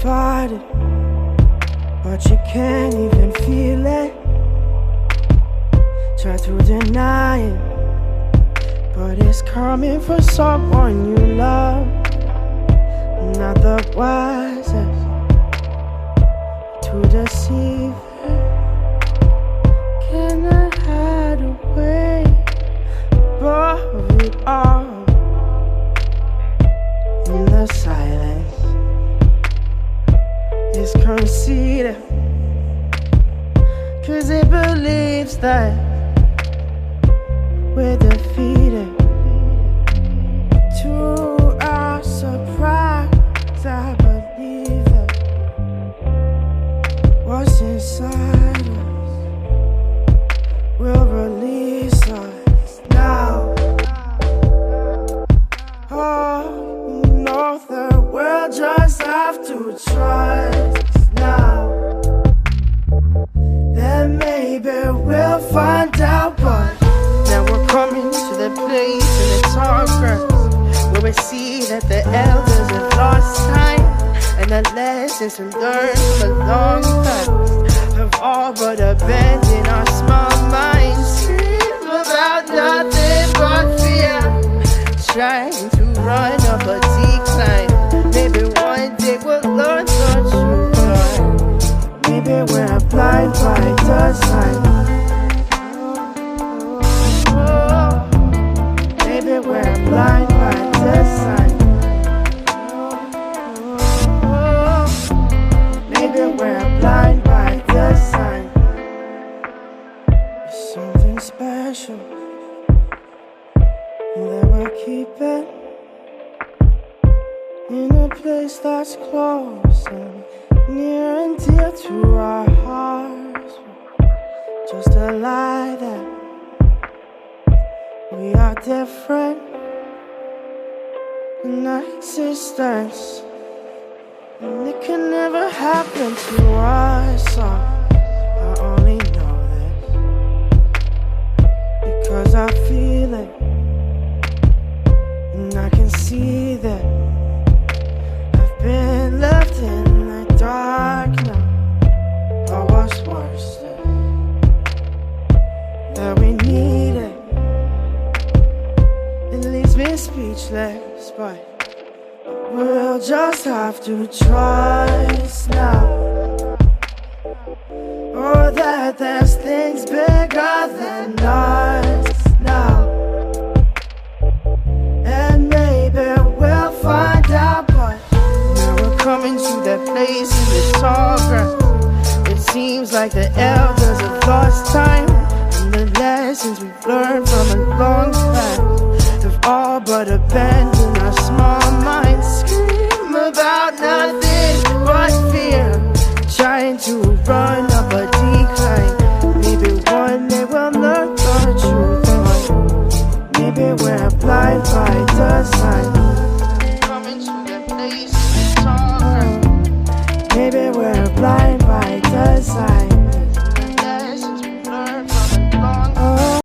fight it, but you can't even feel it. Try to deny it, but it's coming from someone you love. Not the wisest to deceive it. Can I hide away above it all? In the silence, it's conceited, 'cause it believes that we're defeated. To our surprise, I believe that what's inside us will release us now. Oh, you know the world just have to trust now. Then maybe we'll find out, but now we're coming to the place in the tall grass where we see that the elders have lost time, and the lessons we learned from a long past have all but abandoned our small minds. Scream about nothing but fear, trying to run up a decline. Maybe one day we'll learn the truth. Maybe we're blind by design. Maybe we're blind by design. Maybe we're blind by design. There's something special that we're keeping in a place that's close and near and dear to our hearts. Just a lie that we are different in our existence, and it can never happen to us. I only know this because I feel it, and I can see that I've been left in the dark now. But what's worse is that we need it. It leaves me speechless, but we'll just have to trust now. Oh, that there's things bigger than us now. And maybe we'll find out, but now we're coming to that place in the tall grass. It seems like the elders have lost time, and the lessons we've learned from a long past have all but abandoned our small minds. Scream about nothing but fear, trying to run